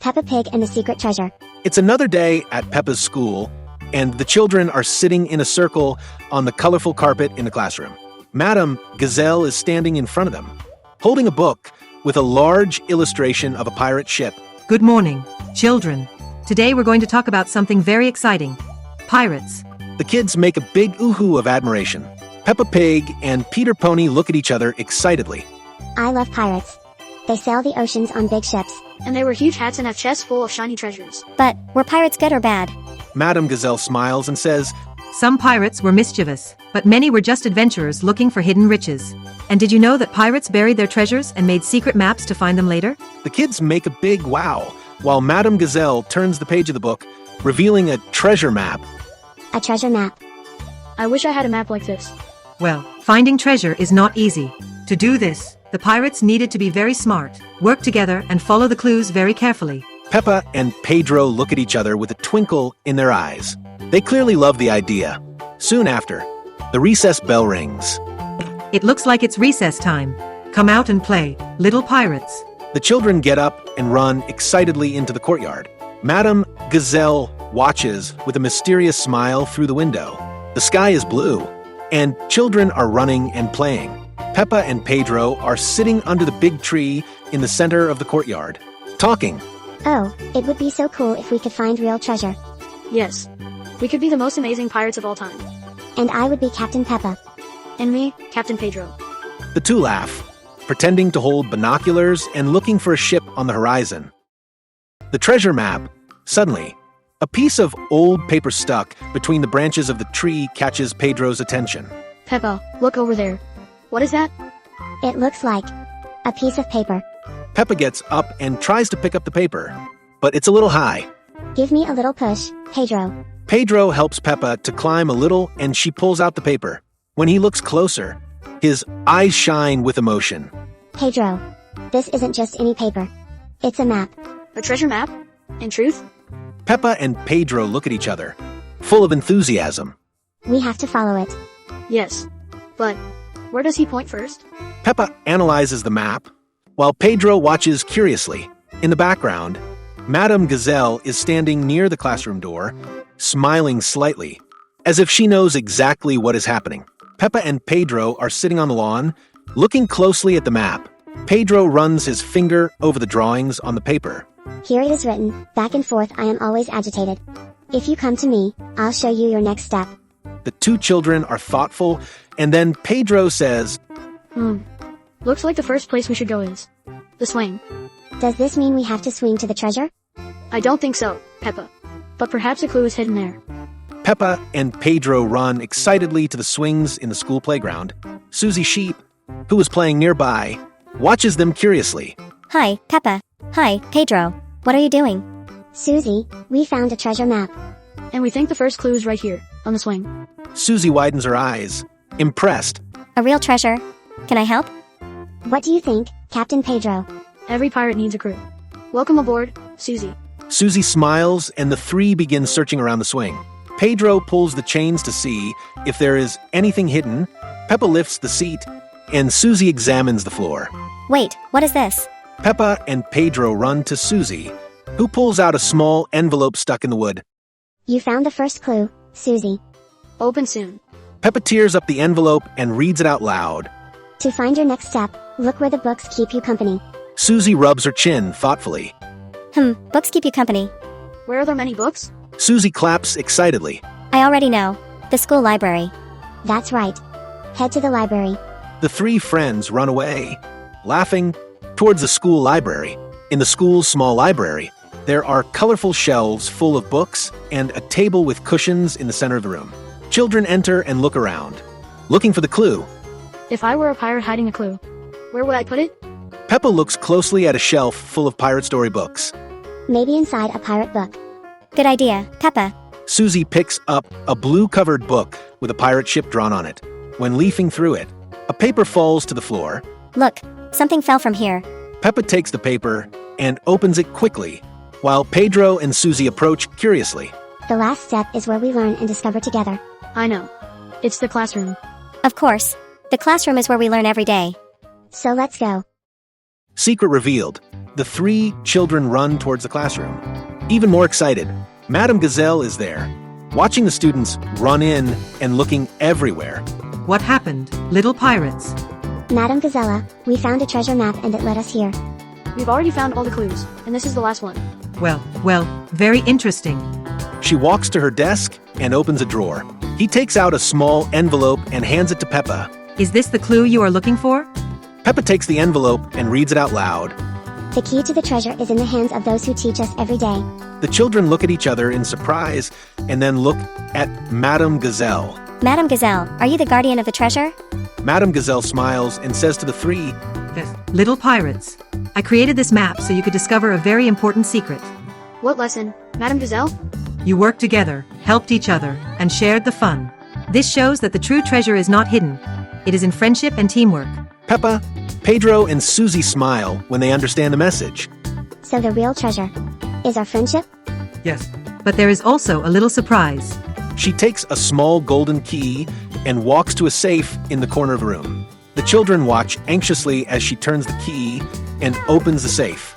Peppa Pig and the Secret Treasure. It's another day at Peppa's school, and the children are sitting in a circle on the colorful carpet in the classroom. Madame Gazelle is standing in front of them, holding a book with a large illustration of a pirate ship. Good morning, children. Today we're going to talk about something very exciting. Pirates. The kids make a big ooh-hoo of admiration. Peppa Pig and Peter Pony look at each other excitedly. I love pirates. They sail the oceans on big ships. And they wear huge hats and have chests full of shiny treasures. But were pirates good or bad? Madame Gazelle smiles and says, Some pirates were mischievous, but many were just adventurers looking for hidden riches. And did you know that pirates buried their treasures and made secret maps to find them later? The kids make a big wow, while Madame Gazelle turns the page of the book, revealing a treasure map. A treasure map. I wish I had a map like this. Well, finding treasure is not easy. To do this, the pirates needed to be very smart, work together, and follow the clues very carefully. Peppa and Pedro look at each other with a twinkle in their eyes. They clearly love the idea. Soon after, the recess bell rings. It looks like it's recess time. Come out and play, little pirates. The children get up and run excitedly into the courtyard. Madame Gazelle watches with a mysterious smile through the window. The sky is blue, and children are running and playing. Peppa and Pedro are sitting under the big tree in the center of the courtyard, talking. Oh, it would be so cool if we could find real treasure. Yes. We could be the most amazing pirates of all time. And I would be Captain Peppa. And me, Captain Pedro. The two laugh, pretending to hold binoculars and looking for a ship on the horizon. The treasure map, suddenly, a piece of old paper stuck between the branches of the tree catches Pedro's attention. Peppa, look over there. What is that? It looks like a piece of paper. Peppa gets up and tries to pick up the paper, but it's a little high. Give me a little push, Pedro. Pedro helps Peppa to climb a little and she pulls out the paper. When he looks closer, his eyes shine with emotion. Pedro, this isn't just any paper. It's a map. A treasure map? In truth? Peppa and Pedro look at each other, full of enthusiasm. We have to follow it. Yes. But where does he point first? Peppa analyzes the map, while Pedro watches curiously. In the background, Madame Gazelle is standing near the classroom door, smiling slightly, as if she knows exactly what is happening. Peppa and Pedro are sitting on the lawn, looking closely at the map. Pedro runs his finger over the drawings on the paper. Here it is written, back and forth I am always agitated. If you come to me, I'll show you your next step. The two children are thoughtful, and then Pedro says, Looks like the first place we should go is the swing. Does this mean we have to swing to the treasure? I don't think so, Peppa. But perhaps a clue is hidden there. Peppa and Pedro run excitedly to the swings in the school playground. Susie Sheep, who is playing nearby, watches them curiously. Hi, Peppa. Hi, Pedro. What are you doing? Susie, we found a treasure map. And we think the first clue is right here, on the swing. Susie widens her eyes, impressed. A real treasure. Can I help? What do you think, Captain Pedro? Every pirate needs a crew. Welcome aboard, Susie. Susie smiles, and the three begin searching around the swing. Pedro pulls the chains to see if there is anything hidden. Peppa lifts the seat, and Susie examines the floor. Wait, what is this? Peppa and Pedro run to Susie, who pulls out a small envelope stuck in the wood. You found the first clue, Susie. Open soon. Peppa tears up the envelope and reads it out loud. To find your next step, look where the books keep you company. Susie rubs her chin thoughtfully. Books keep you company. Where are there many books? Susie claps excitedly. I already know. The school library. That's right. Head to the library. The three friends run away, laughing, towards the school library. In the school's small library, there are colorful shelves full of books and a table with cushions in the center of the room. Children enter and look around, looking for the clue. If I were a pirate hiding a clue, where would I put it? Peppa looks closely at a shelf full of pirate story books. Maybe inside a pirate book. Good idea, Peppa. Susie picks up a blue-covered book with a pirate ship drawn on it. When leafing through it, a paper falls to the floor. Look, something fell from here. Peppa takes the paper and opens it quickly, while Pedro and Susie approach curiously. The last step is where we learn and discover together. I know. It's the classroom. Of course. The classroom is where we learn every day. So let's go. Secret revealed. the three children run towards the classroom. Even more excited, Madame Gazelle is there, watching the students run in and looking everywhere. What happened, little pirates? Madame Gazella, we found a treasure map and it led us here. We've already found all the clues, and this is the last one. Well, very interesting. She walks to her desk and opens a drawer. He takes out a small envelope and hands it to Peppa. Is this the clue you are looking for? Peppa takes the envelope and reads it out loud. The key to the treasure is in the hands of those who teach us every day. The children look at each other in surprise and then look at Madame Gazelle. Madame Gazelle, are you the guardian of the treasure? Madame Gazelle smiles and says to the three, Yes. Little pirates. I created this map so you could discover a very important secret. What lesson, Madame Gazelle? You worked together, helped each other, and shared the fun. This shows that the true treasure is not hidden. It is in friendship and teamwork. Peppa, Pedro, and Susie smile when they understand the message. So the real treasure is our friendship? Yes. But there is also a little surprise. She takes a small golden key and walks to a safe in the corner of the room. The children watch anxiously as she turns the key and opens the safe.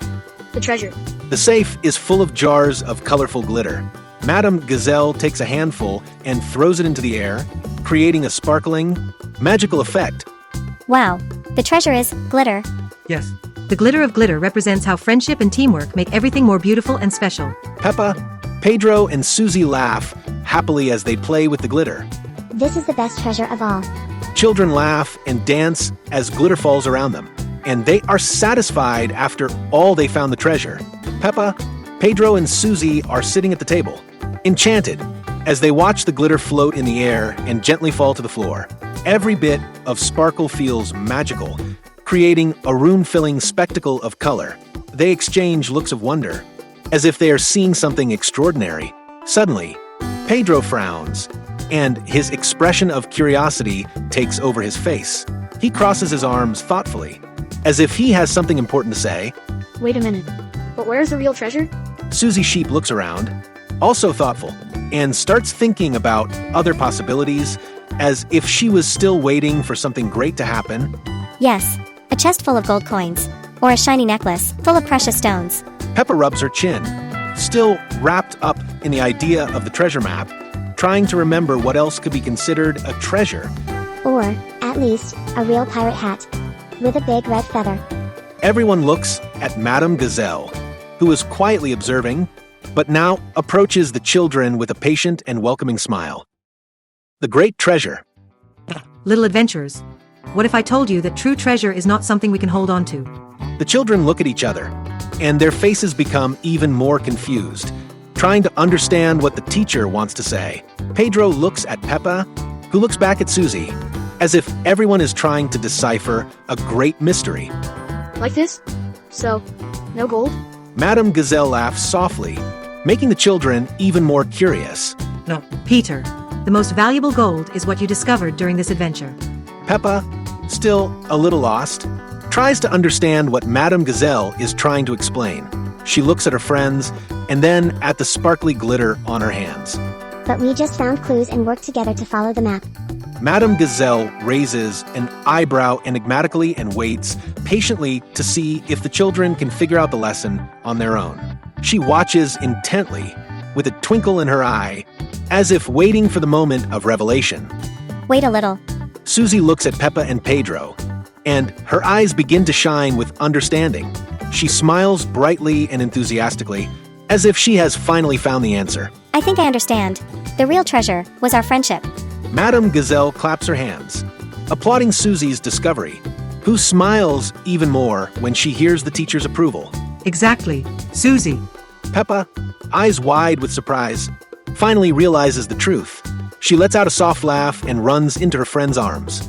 The treasure. The safe is full of jars of colorful glitter. Madame Gazelle takes a handful and throws it into the air, creating a sparkling, magical effect. Wow, the treasure is glitter. Yes. The glitter of glitter represents how friendship and teamwork make everything more beautiful and special. Peppa, Pedro, and Susie laugh happily as they play with the glitter. This is the best treasure of all. Children laugh and dance as glitter falls around them, and they are satisfied after all they found the treasure. Peppa, Pedro, and Susie are sitting at the table, enchanted, as they watch the glitter float in the air and gently fall to the floor. Every bit of sparkle feels magical, creating a room-filling spectacle of color. They exchange looks of wonder, as if they are seeing something extraordinary. Suddenly, Pedro frowns, and his expression of curiosity takes over his face. He crosses his arms thoughtfully, as if he has something important to say. Wait a minute. But where's the real treasure? Susie Sheep looks around, also thoughtful, and starts thinking about other possibilities, as if she was still waiting for something great to happen. Yes, a chest full of gold coins, or a shiny necklace full of precious stones. Peppa rubs her chin, still wrapped up in the idea of the treasure map, trying to remember what else could be considered a treasure. Or, at least, a real pirate hat. With a big red feather. Everyone looks at Madame Gazelle, who is quietly observing, but now approaches the children with a patient and welcoming smile. The great treasure. Little adventurers. What if I told you that true treasure is not something we can hold on to? The children look at each other, and their faces become even more confused, trying to understand what the teacher wants to say. Pedro looks at Peppa, who looks back at Susie, as if everyone is trying to decipher a great mystery. Like this? So, no gold? Madame Gazelle laughs softly, making the children even more curious. No. Peter, the most valuable gold is what you discovered during this adventure. Peppa, still a little lost, tries to understand what Madame Gazelle is trying to explain. She looks at her friends, and then at the sparkly glitter on her hands. But we just found clues and worked together to follow the map. Madame Gazelle raises an eyebrow enigmatically and waits patiently to see if the children can figure out the lesson on their own. She watches intently, with a twinkle in her eye, as if waiting for the moment of revelation. Wait a little. Susie looks at Peppa and Pedro, and her eyes begin to shine with understanding. She smiles brightly and enthusiastically, as if she has finally found the answer. I think I understand. The real treasure was our friendship. Madame Gazelle claps her hands, applauding Susie's discovery, who smiles even more when she hears the teacher's approval. Exactly. Susie. Peppa, eyes wide with surprise, finally realizes the truth. She lets out a soft laugh and runs into her friend's arms.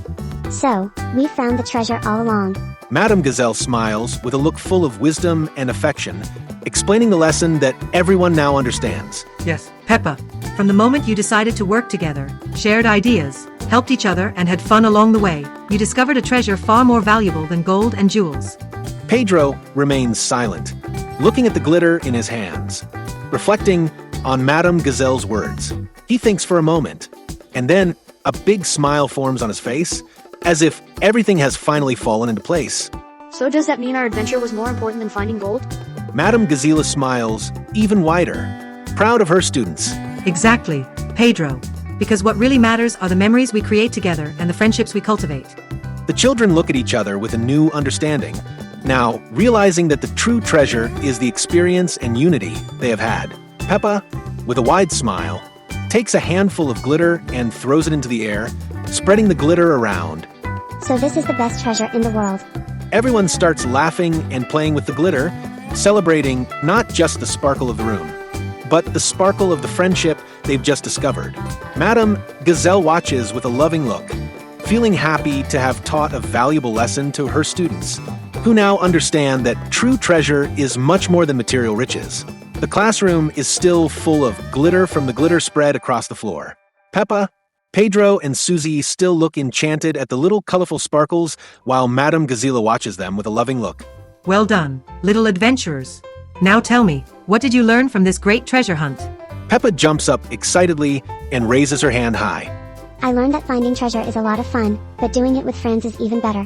So, we found the treasure all along. Madame Gazelle smiles with a look full of wisdom and affection, explaining the lesson that everyone now understands. Yes. Peppa, from the moment you decided to work together, shared ideas, helped each other, and had fun along the way, you discovered a treasure far more valuable than gold and jewels. Pedro remains silent, looking at the glitter in his hands, reflecting on Madame Gazelle's words. He thinks for a moment, and then a big smile forms on his face, as if everything has finally fallen into place. So does that mean our adventure was more important than finding gold? Madame Gazelle smiles even wider, proud of her students. Exactly, Pedro. Because what really matters are the memories we create together and the friendships we cultivate. The children look at each other with a new understanding, now realizing that the true treasure is the experience and unity they have had. Peppa, with a wide smile, takes a handful of glitter and throws it into the air, spreading the glitter around. So this is the best treasure in the world. Everyone starts laughing and playing with the glitter, celebrating not just the sparkle of the room, but the sparkle of the friendship they've just discovered. Madame Gazelle watches with a loving look, feeling happy to have taught a valuable lesson to her students, who now understand that true treasure is much more than material riches. The classroom is still full of glitter from the glitter spread across the floor. Peppa, Pedro, and Susie still look enchanted at the little colorful sparkles while Madame Gazelle watches them with a loving look. Well done, little adventurers. Now tell me, what did you learn from this great treasure hunt? Peppa jumps up excitedly and raises her hand high. I learned that finding treasure is a lot of fun, but doing it with friends is even better.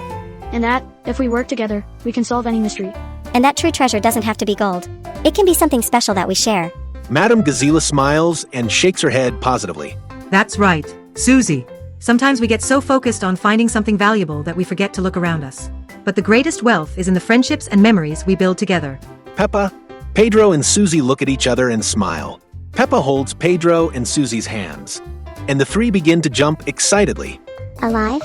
And that, if we work together, we can solve any mystery. And that true treasure doesn't have to be gold. It can be something special that we share. Madame Gazelle smiles and shakes her head positively. That's right, Susie. Sometimes we get so focused on finding something valuable that we forget to look around us. But the greatest wealth is in the friendships and memories we build together. Peppa, Pedro, and Susie look at each other and smile. Peppa holds Pedro and Susie's hands, and the three begin to jump excitedly. Alive?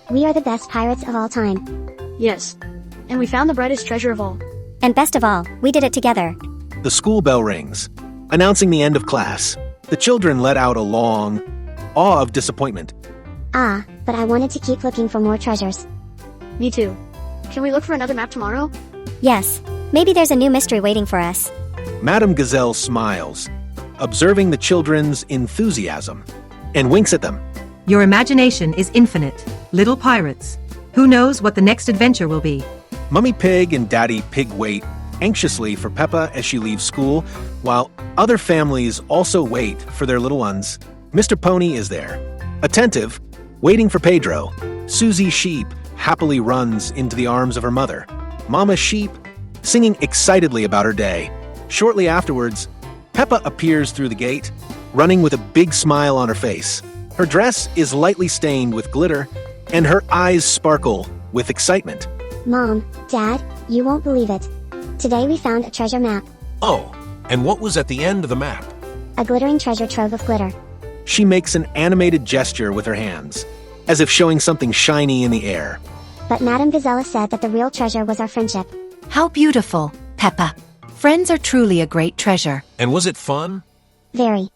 We are the best pirates of all time. Yes. And we found the brightest treasure of all. And best of all, we did it together. The school bell rings, announcing the end of class. The children let out a long awe of disappointment. Ah, but I wanted to keep looking for more treasures. Me too. Can we look for another map tomorrow? Yes. Maybe there's a new mystery waiting for us. Madame Gazelle smiles, observing the children's enthusiasm, and winks at them. Your imagination is infinite, little pirates. Who knows what the next adventure will be? Mummy Pig and Daddy Pig wait anxiously for Peppa as she leaves school, while other families also wait for their little ones. Mr. Pony is there, attentive, waiting for Pedro. Susie Sheep happily runs into the arms of her mother. Mama Sheep, singing excitedly about her day. Shortly afterwards, Peppa appears through the gate, running with a big smile on her face. Her dress is lightly stained with glitter, and her eyes sparkle with excitement. Mom, Dad, you won't believe it. Today we found a treasure map. Oh, and what was at the end of the map? A glittering treasure trove of glitter. She makes an animated gesture with her hands, as if showing something shiny in the air. But Madame Gazelle said that the real treasure was our friendship. How beautiful, Peppa. Friends are truly a great treasure. And was it fun? Very.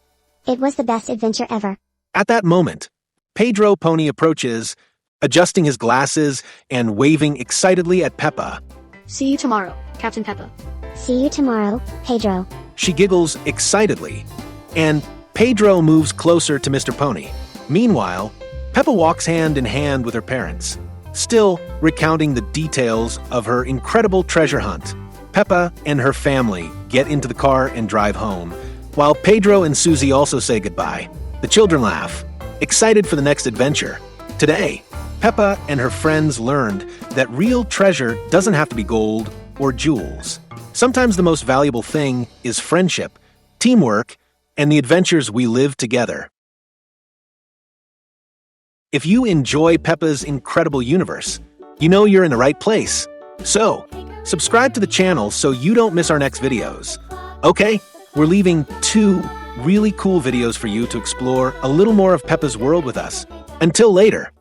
It was the best adventure ever. At that moment, Pedro Pony approaches, adjusting his glasses and waving excitedly at Peppa. See you tomorrow, Captain Peppa. See you tomorrow, Pedro. She giggles excitedly, and Pedro moves closer to Mr. Pony. Meanwhile, Peppa walks hand in hand with her parents, still recounting the details of her incredible treasure hunt. Peppa and her family get into the car and drive home, while Pedro and Susie also say goodbye. The children laugh, excited for the next adventure. Today, Peppa and her friends learned that real treasure doesn't have to be gold or jewels. Sometimes the most valuable thing is friendship, teamwork, and the adventures we live together. If you enjoy Peppa's incredible universe, you know you're in the right place. So, subscribe to the channel so you don't miss our next videos. Okay, we're leaving 2 really cool videos for you to explore a little more of Peppa's world with us. Until later.